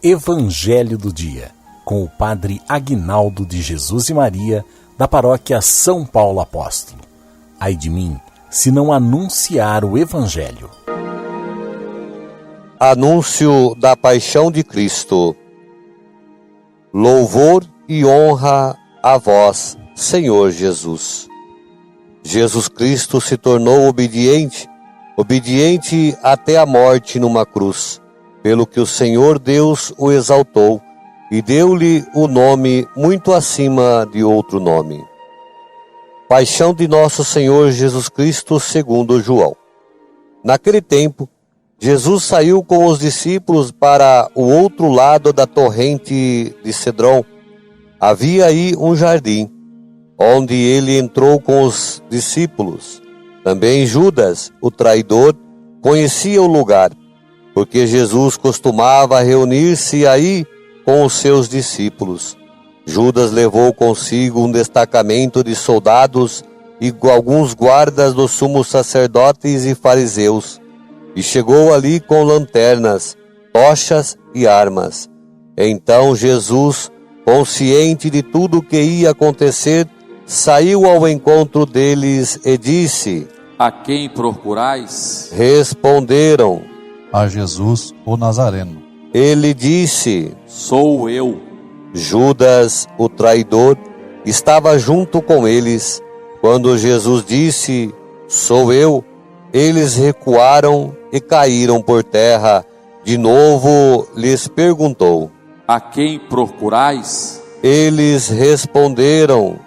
Evangelho do Dia, com o Padre Aguinaldo de Jesus e Maria, da Paróquia São Paulo Apóstolo. Ai de mim, se não anunciar o Evangelho. Anúncio da Paixão de Cristo. Louvor e honra a vós, Senhor Jesus. Jesus Cristo se tornou obediente até a morte numa cruz, pelo que o Senhor Deus o exaltou e deu-lhe o nome muito acima de outro nome. Paixão de nosso Senhor Jesus Cristo segundo João. Naquele tempo, Jesus saiu com os discípulos para o outro lado da torrente de Cedron. Havia aí um jardim, onde ele entrou com os discípulos. Também Judas, o traidor, conhecia o lugar, porque Jesus costumava reunir-se aí com os seus discípulos. Judas levou consigo um destacamento de soldados e alguns guardas dos sumos sacerdotes e fariseus, e chegou ali com lanternas, tochas e armas. Então Jesus, consciente de tudo o que ia acontecer, saiu ao encontro deles e disse: A quem procurais? Responderam: A Jesus, o Nazareno. Ele disse: Sou eu. Judas, o traidor, estava junto com eles. Quando Jesus disse: Sou eu, eles recuaram e caíram por terra. De novo lhes perguntou: A quem procurais? Eles responderam: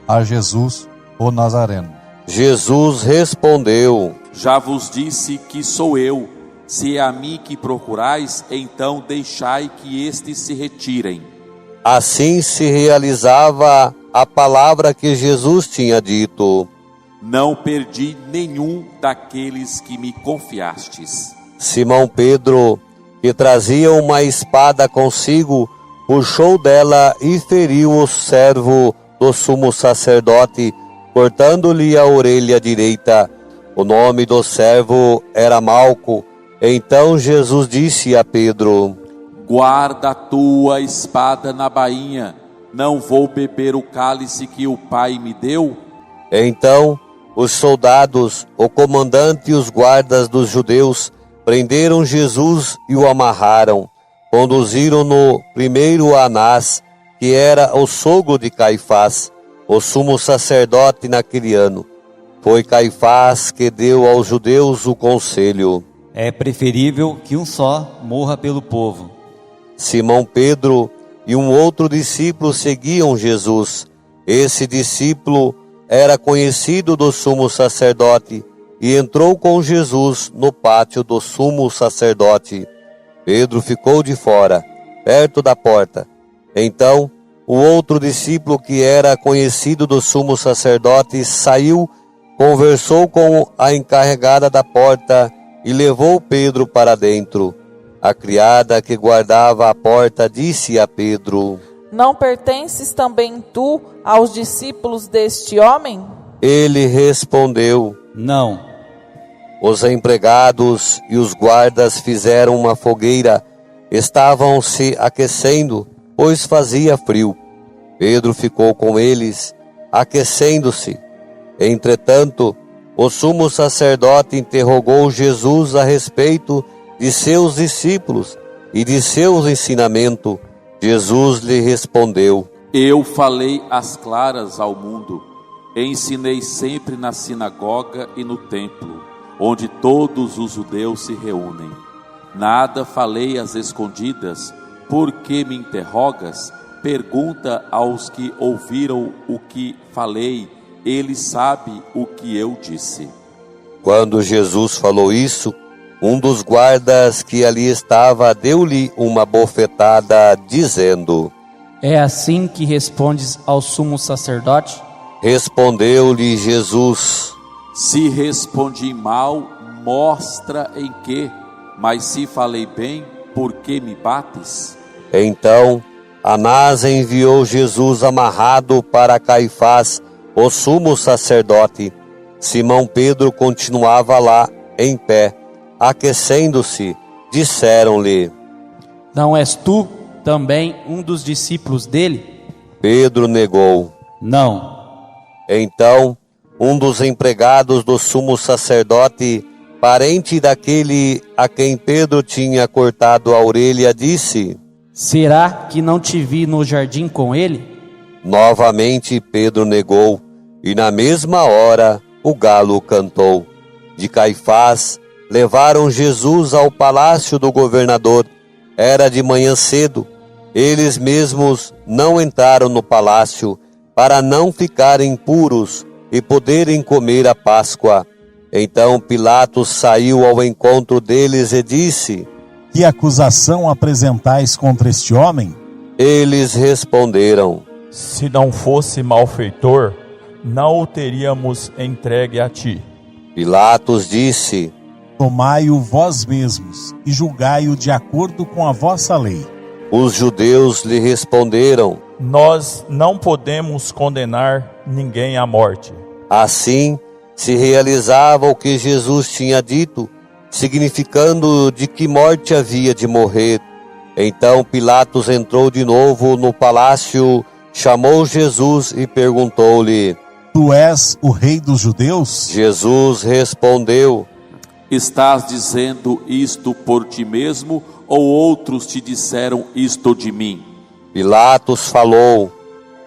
A Jesus, o Nazareno. Jesus respondeu: Já vos disse que sou eu. Se é a mim que procurais, então deixai que estes se retirem. Assim se realizava a palavra que Jesus tinha dito: Não perdi nenhum daqueles que me confiastes. Simão Pedro, que trazia uma espada consigo, puxou dela e feriu o servo do sumo sacerdote, cortando-lhe a orelha direita. O nome do servo era Malco. Então Jesus disse a Pedro: Guarda a tua espada na bainha. Não vou beber o cálice que o Pai me deu? Então os soldados, o comandante e os guardas dos judeus prenderam Jesus e o amarraram. Conduziram-no primeiro a Anás, que era o sogro de Caifás, o sumo sacerdote naquele ano. Foi Caifás que deu aos judeus o conselho: É preferível que um só morra pelo povo. Simão Pedro e um outro discípulo seguiam Jesus. Esse discípulo era conhecido do sumo sacerdote e entrou com Jesus no pátio do sumo sacerdote. Pedro ficou de fora, perto da porta. Então, o outro discípulo, que era conhecido do sumo sacerdote, saiu, conversou com a encarregada da porta e levou Pedro para dentro. A criada que guardava a porta disse a Pedro: Não pertences também tu aos discípulos deste homem? Ele respondeu: Não. Os empregados e os guardas fizeram uma fogueira. Estavam se aquecendo, pois fazia frio. Pedro ficou com eles, aquecendo-se. Entretanto, o sumo sacerdote interrogou Jesus a respeito de seus discípulos e de seus ensinamentos. Jesus lhe respondeu: Eu falei às claras ao mundo. Ensinei sempre na sinagoga e no templo, onde todos os judeus se reúnem. Nada falei às escondidas. Por que me interrogas? Pergunta aos que ouviram o que falei. Ele sabe o que eu disse. Quando Jesus falou isso, um dos guardas que ali estava deu-lhe uma bofetada, dizendo: É assim que respondes ao sumo sacerdote? Respondeu-lhe Jesus: Se respondi mal, mostra em que. Mas se falei bem, por que me bates? Então Anás enviou Jesus amarrado para Caifás, o sumo sacerdote. Simão Pedro continuava lá, em pé, aquecendo-se. Disseram-lhe: Não és tu também um dos discípulos dele? Pedro negou. Não. Então, um dos empregados do sumo sacerdote, parente daquele a quem Pedro tinha cortado a orelha, disse: Será que não te vi no jardim com ele? Novamente Pedro negou, e na mesma hora o galo cantou. De Caifás levaram Jesus ao palácio do governador. Era de manhã cedo. Eles mesmos não entraram no palácio para não ficarem puros e poderem comer a Páscoa. Então Pilatos saiu ao encontro deles e disse: Que acusação apresentais contra este homem? Eles responderam: Se não fosse malfeitor, não o teríamos entregue a ti. Pilatos disse: Tomai-o vós mesmos e julgai-o de acordo com a vossa lei. Os judeus lhe responderam: Nós não podemos condenar ninguém à morte. Assim se realizava o que Jesus tinha dito, significando de que morte havia de morrer. Então Pilatos entrou de novo no palácio, chamou Jesus e perguntou-lhe: Tu és o rei dos judeus? Jesus respondeu: Estás dizendo isto por ti mesmo, ou outros te disseram isto de mim? Pilatos falou: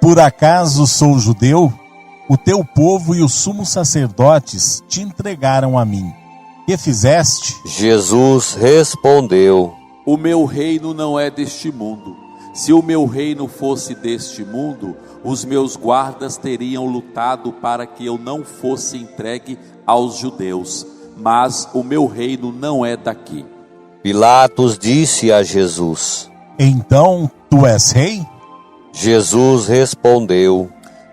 Por acaso sou judeu? O teu povo e os sumos sacerdotes te entregaram a mim. Que fizeste? Jesus respondeu: O meu reino não é deste mundo. Se o meu reino fosse deste mundo, os meus guardas teriam lutado para que eu não fosse entregue aos judeus. Mas o meu reino não é daqui. Pilatos disse a Jesus: Então tu és rei? Jesus respondeu: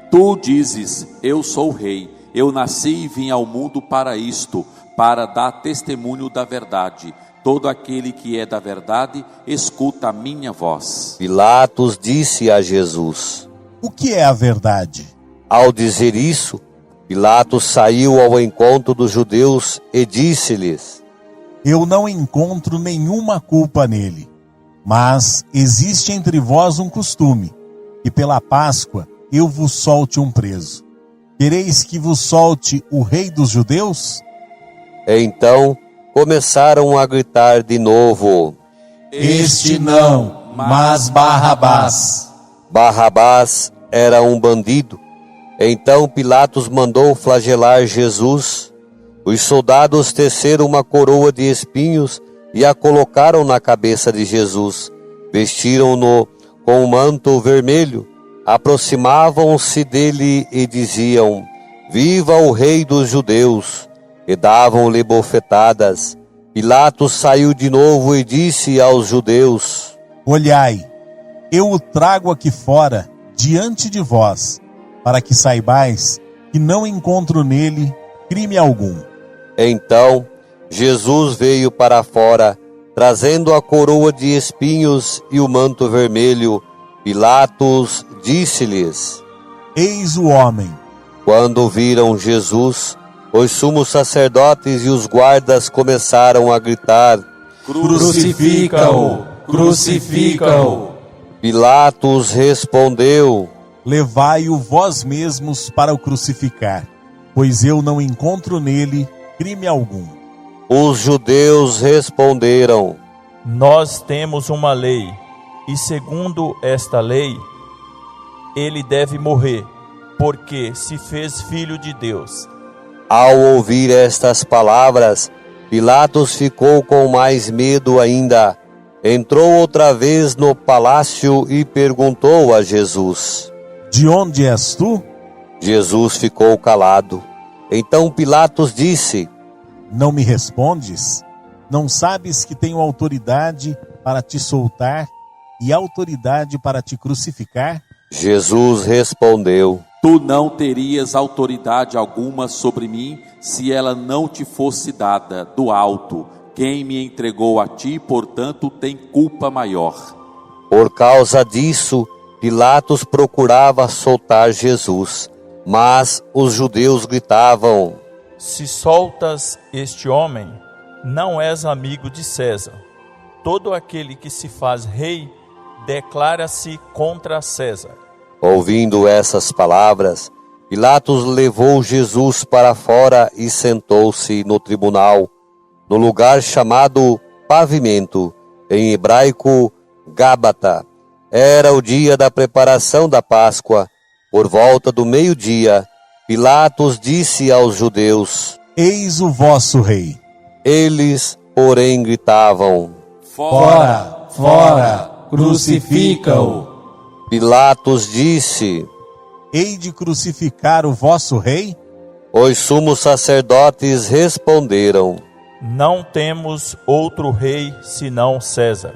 Tu dizes, eu sou rei. Eu nasci e vim ao mundo para isto, para dar testemunho da verdade. Todo aquele que é da verdade, escuta a minha voz. Pilatos disse a Jesus: O que é a verdade? Ao dizer isso, Pilatos saiu ao encontro dos judeus e disse-lhes: Eu não encontro nenhuma culpa nele. Mas existe entre vós um costume, que pela Páscoa eu vos solte um preso. Quereis que vos solte o rei dos judeus? Então começaram a gritar de novo: Este não, mas Barrabás. Barrabás era um bandido. Então Pilatos mandou flagelar Jesus. Os soldados teceram uma coroa de espinhos e a colocaram na cabeça de Jesus. Vestiram-no com um manto vermelho. Aproximavam-se dele e diziam: Viva o rei dos judeus! E davam-lhe bofetadas. Pilatos saiu de novo e disse aos judeus: Olhai, eu o trago aqui fora, diante de vós, para que saibais que não encontro nele crime algum. Então Jesus veio para fora, trazendo a coroa de espinhos e o manto vermelho. Pilatos disse-lhes: Eis o homem. Quando viram Jesus, os sumos sacerdotes e os guardas começaram a gritar: Crucifica-o! Crucifica-o! Pilatos respondeu: Levai-o vós mesmos para o crucificar, pois eu não encontro nele crime algum. Os judeus responderam: Nós temos uma lei, e segundo esta lei, ele deve morrer, porque se fez filho de Deus. Ao ouvir estas palavras, Pilatos ficou com mais medo ainda. Entrou outra vez no palácio e perguntou a Jesus: De onde és tu? Jesus ficou calado. Então Pilatos disse: Não me respondes? Não sabes que tenho autoridade para te soltar e autoridade para te crucificar? Jesus respondeu: Tu não terias autoridade alguma sobre mim, se ela não te fosse dada do alto. Quem me entregou a ti, portanto, tem culpa maior. Por causa disso, Pilatos procurava soltar Jesus, mas os judeus gritavam: se soltas este homem, não és amigo de César. Todo aquele que se faz rei declara-se contra César. Ouvindo essas palavras, Pilatos levou Jesus para fora e sentou-se no tribunal, no lugar chamado Pavimento, em hebraico Gábata. Era o dia da preparação da Páscoa. Por volta do meio-dia, Pilatos disse aos judeus: Eis o vosso rei. Eles, porém, gritavam: Fora, fora, crucifica-o. Pilatos disse: Hei de crucificar o vosso rei? Os sumos sacerdotes responderam: Não temos outro rei senão César.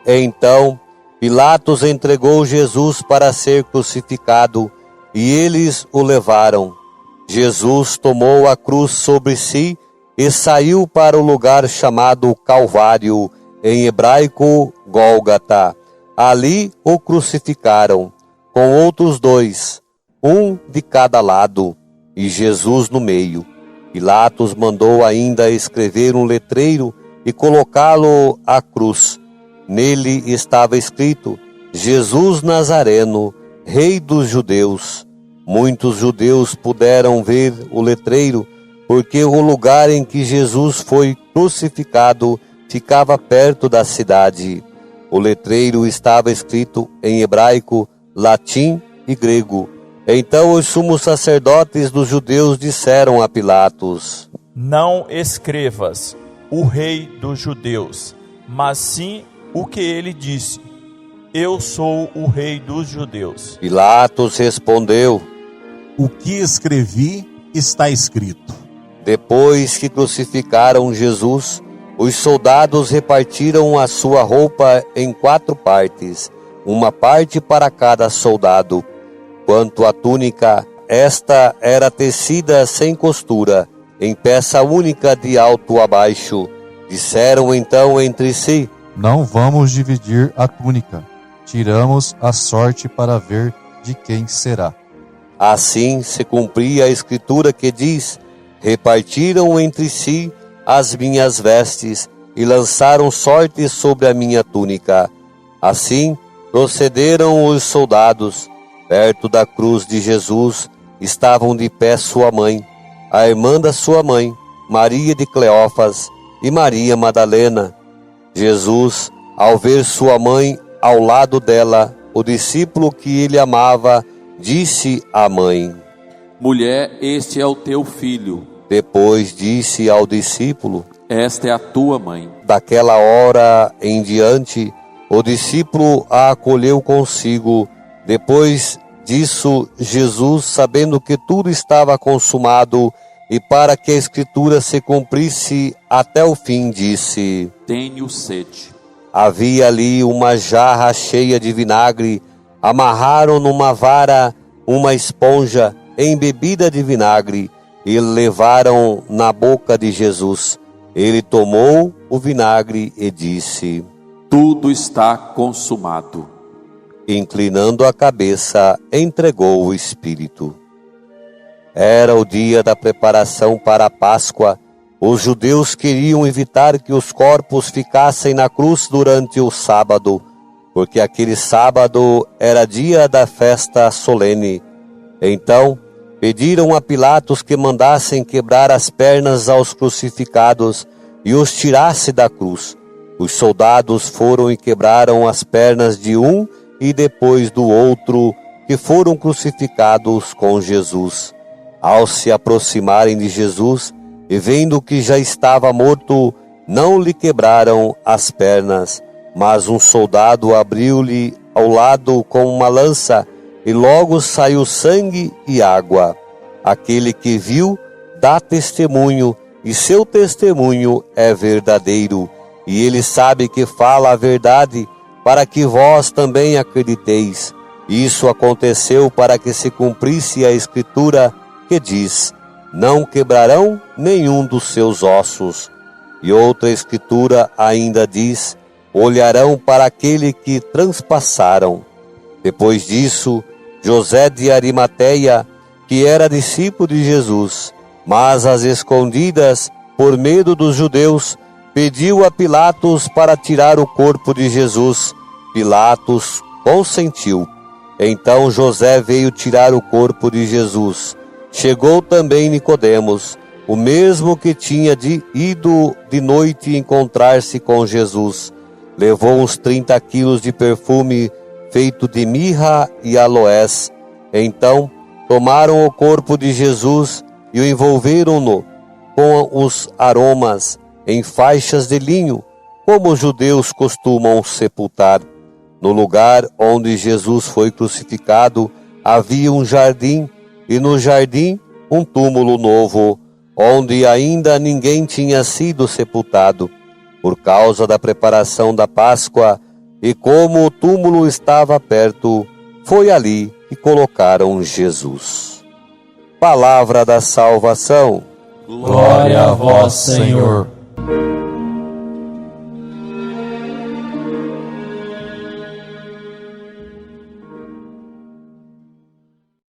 Então Pilatos entregou Jesus para ser crucificado, e eles o levaram. Jesus tomou a cruz sobre si e saiu para o lugar chamado Calvário, em hebraico Gólgata. Ali o crucificaram, com outros dois, um de cada lado, e Jesus no meio. Pilatos mandou ainda escrever um letreiro e colocá-lo à cruz. Nele estava escrito: Jesus Nazareno, Rei dos Judeus. Muitos judeus puderam ver o letreiro, porque o lugar em que Jesus foi crucificado ficava perto da cidade. O letreiro estava escrito em hebraico, latim e grego. Então os sumos sacerdotes dos judeus disseram a Pilatos: Não escrevas o rei dos judeus, mas sim o que ele disse: Eu sou o rei dos judeus. Pilatos respondeu: O que escrevi está escrito. Depois que crucificaram Jesus, os soldados repartiram a sua roupa em 4 partes, uma parte para cada soldado. Quanto à túnica, esta era tecida sem costura, em peça única de alto a baixo. Disseram então entre si: Não vamos dividir a túnica. Tiramos a sorte para ver de quem será. Assim se cumpria a escritura que diz: Repartiram entre si as minhas vestes e lançaram sorte sobre a minha túnica. Assim procederam os soldados. Perto da cruz de Jesus estavam de pé sua mãe, a irmã da sua mãe, Maria de Cleófas e Maria Madalena. Jesus, ao ver sua mãe ao lado dela, o discípulo que ele amava, disse à mãe: Mulher, este é o teu filho. Depois disse ao discípulo: Esta é a tua mãe. Daquela hora em diante, o discípulo a acolheu consigo. Depois disso, Jesus, sabendo que tudo estava consumado e para que a escritura se cumprisse até o fim, disse: Tenho sede. Havia ali uma jarra cheia de vinagre. Amarraram numa vara uma esponja embebida de vinagre e levaram na boca de Jesus. Ele tomou o vinagre e disse: Tudo está consumado. Inclinando a cabeça, entregou o Espírito. Era o dia da preparação para a Páscoa. Os judeus queriam evitar que os corpos ficassem na cruz durante o sábado, porque aquele sábado era dia da festa solene. Então, pediram a Pilatos que mandassem quebrar as pernas aos crucificados e os tirasse da cruz. Os soldados foram e quebraram as pernas de um e depois do outro, que foram crucificados com Jesus. Ao se aproximarem de Jesus e vendo que já estava morto, não lhe quebraram as pernas, mas um soldado abriu-lhe ao lado com uma lança, e logo saiu sangue e água. Aquele que viu dá testemunho, e seu testemunho é verdadeiro, e ele sabe que fala a verdade, para que vós também acrediteis. Isso aconteceu para que se cumprisse a escritura que diz: Não quebrarão nenhum dos seus ossos. E outra escritura ainda diz: Olharão para aquele que transpassaram. Depois disso, José de Arimateia, que era discípulo de Jesus, Mas às escondidas, por medo dos judeus, pediu a Pilatos para tirar o corpo de Jesus. Pilatos consentiu. Então José veio tirar o corpo de Jesus. Chegou também Nicodemos, o mesmo que tinha ido de noite encontrar-se com Jesus. Levou uns 30 quilos de perfume feito de mirra e aloés. Então tomaram o corpo de Jesus e o envolveram-no com os aromas em faixas de linho, como os judeus costumam sepultar. No lugar onde Jesus foi crucificado havia um jardim, e no jardim um túmulo novo, onde ainda ninguém tinha sido sepultado. Por causa da preparação da Páscoa, e como o túmulo estava perto, foi ali que colocaram Jesus. Palavra da salvação. Glória a vós, Senhor.